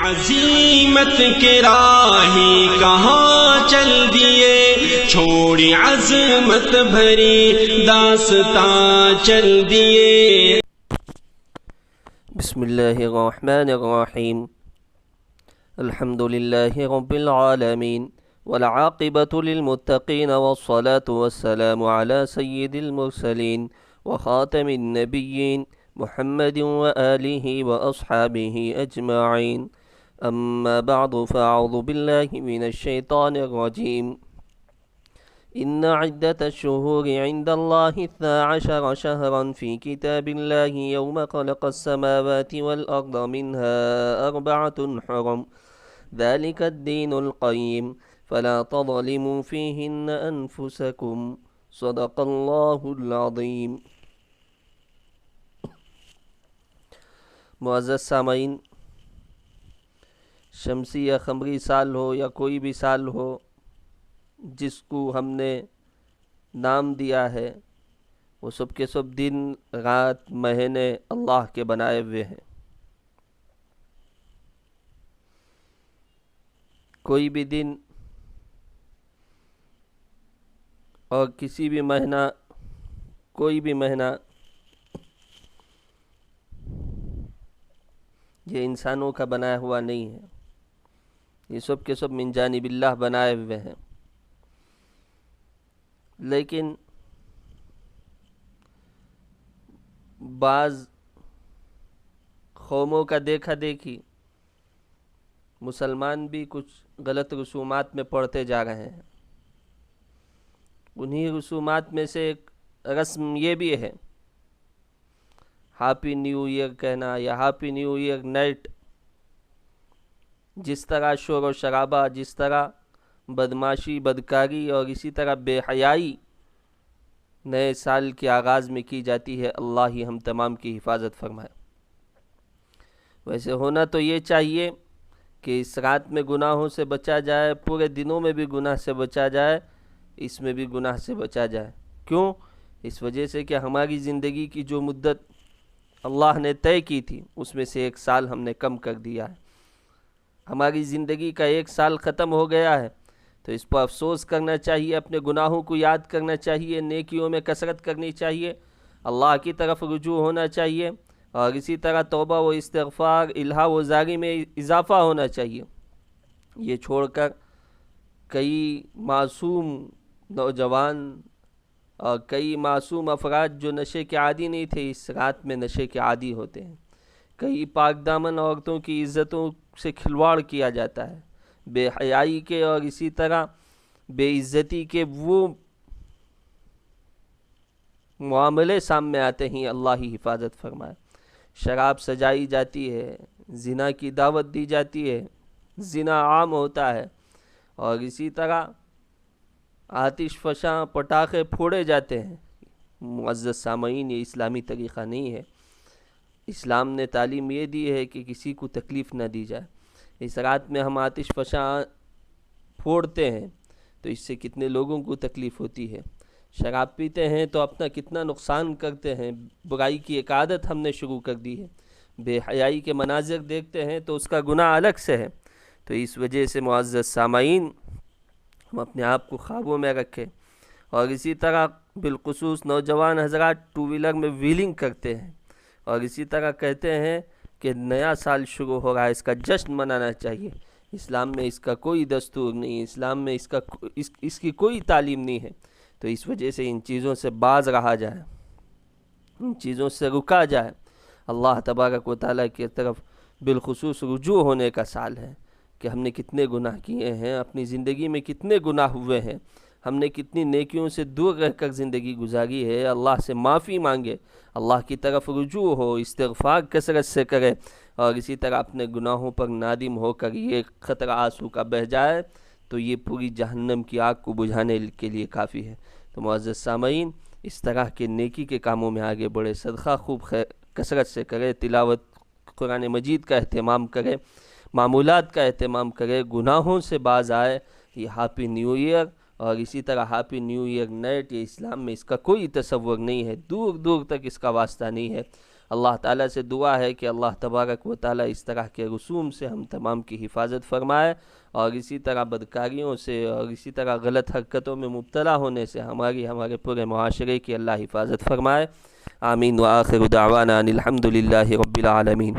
عزیمت کے راہی کہاں چل دیے، چھوڑی عظمت بھری داستاں چل دیے۔ بسم اللہ الرحمن الرحیم، الحمد للہ رب العالمین، والعاقبۃ للمتقین، والصلاة والسلام علی سید المرسلین وخاتم النبیین محمد وآلہ واصحابہ اجمعین، اما بعد فاعوذ باللہ من الشیطان الرجیم۔ ان عدة الشهور عند الله 12 شهرا في كتاب الله يوم خلق السماوات والأرض منها 4 حرم ذلك الدين القيم فلا تظلموا فيهن أنفسكم صدق الله العظيم۔ معزز سامعین، شمسی یا قمری سال ہو یا کوئی بھی سال ہو جس کو ہم نے نام دیا ہے، وہ سب کے سب دن رات مہینے اللہ کے بنائے ہوئے ہیں۔ کوئی بھی دن اور کسی بھی مہینہ، کوئی بھی مہینہ یہ انسانوں کا بنایا ہوا نہیں ہے، یہ سب کے سب من جانب اللہ بنائے ہوئے ہیں۔ لیکن بعض قوموں کا دیکھا دیکھی مسلمان بھی کچھ غلط رسومات میں پڑتے جا رہے ہیں۔ انہی رسومات میں سے ایک رسم یہ بھی ہے، ہیپی نیو ایئر کہنا یا ہیپی نیو ایئر نائٹ۔ جس طرح شور و شرابہ، جس طرح بدماشی، بدکاری اور اسی طرح بے حیائی نئے سال کے آغاز میں کی جاتی ہے، اللہ ہی ہم تمام کی حفاظت فرمائے۔ ویسے ہونا تو یہ چاہیے کہ اس رات میں گناہوں سے بچا جائے، پورے دنوں میں بھی گناہ سے بچا جائے، اس میں بھی گناہ سے بچا جائے۔ کیوں؟ اس وجہ سے کہ ہماری زندگی کی جو مدت اللہ نے طے کی تھی اس میں سے 1 سال ہم نے کم کر دیا ہے۔ ہماری زندگی کا 1 سال ختم ہو گیا ہے، تو اس پر افسوس کرنا چاہیے، اپنے گناہوں کو یاد کرنا چاہیے، نیکیوں میں کثرت کرنی چاہیے، اللہ کی طرف رجوع ہونا چاہیے، اور اسی طرح توبہ و استغفار، الہا و زاری میں اضافہ ہونا چاہیے۔ یہ چھوڑ کر کئی معصوم نوجوان اور کئی معصوم افراد جو نشے کے عادی نہیں تھے، اس رات میں نشے کے عادی ہوتے ہیں۔ کئی پاک دامن عورتوں کی عزتوں سے کھلواڑ کیا جاتا ہے، بے حیائی کے اور اسی طرح بے عزتی کے وہ معاملے سامنے آتے ہیں، اللہ ہی حفاظت فرمائے۔ شراب سجائی جاتی ہے، زنا کی دعوت دی جاتی ہے، زنا عام ہوتا ہے، اور اسی طرح آتش فشاں پٹاخے پھوڑے جاتے ہیں۔ معزز سامعین، یہ اسلامی طریقہ نہیں ہے۔ اسلام نے تعلیم یہ دی ہے کہ کسی کو تکلیف نہ دی جائے۔ اس رات میں ہم آتش فشاں پھوڑتے ہیں تو اس سے کتنے لوگوں کو تکلیف ہوتی ہے۔ شراب پیتے ہیں تو اپنا کتنا نقصان کرتے ہیں، برائی کی ایک عادت ہم نے شروع کر دی ہے۔ بے حیائی کے مناظر دیکھتے ہیں تو اس کا گناہ الگ سے ہے۔ تو اس وجہ سے معزز سامعین، ہم اپنے آپ کو قابو میں رکھیں، اور اسی طرح بالخصوص نوجوان حضرات 2 ویلر میں ویلنگ کرتے ہیں، اور اسی طرح کہتے ہیں کہ نیا سال شروع ہو رہا ہے، اس کا جشن منانا چاہیے۔ اسلام میں اس کا کوئی دستور نہیں، اسلام میں اس کی کوئی تعلیم نہیں ہے۔ تو اس وجہ سے ان چیزوں سے باز رہا جائے، ان چیزوں سے رکا جائے۔ اللہ تبارک و تعالیٰ کی طرف بالخصوص رجوع ہونے کا سال ہے کہ ہم نے کتنے گناہ کیے ہیں، اپنی زندگی میں کتنے گناہ ہوئے ہیں، ہم نے کتنی نیکیوں سے دور رہ کر زندگی گزاری ہے۔ اللہ سے معافی مانگے، اللہ کی طرف رجوع ہو، استغفار کثرت سے کرے، اور اسی طرح اپنے گناہوں پر نادم ہو کر یہ قطرہ آنسو کا بہہ جائے تو یہ پوری جہنم کی آگ کو بجھانے کے لیے کافی ہے۔ تو معزز سامعین، اس طرح کے نیکی کے کاموں میں آگے بڑھے، صدقہ خوب کثرت سے کرے، تلاوت قرآن مجید کا اہتمام کرے، معمولات کا اہتمام کرے، گناہوں سے باز آئے۔ یہ ہیپی نیو ایئر اور اسی طرح ہیپی نیو ایئر نائٹ، یہ اسلام میں اس کا کوئی تصور نہیں ہے، دور دور تک اس کا واسطہ نہیں ہے۔ اللہ تعالیٰ سے دعا ہے کہ اللہ تبارک و تعالیٰ اس طرح کے رسوم سے ہم تمام کی حفاظت فرمائے، اور اسی طرح بدکاریوں سے اور اسی طرح غلط حرکتوں میں مبتلا ہونے سے ہمارے پورے معاشرے کی اللہ حفاظت فرمائے۔ آمین وآخر دعوانا ان الحمد للہ رب العالمین۔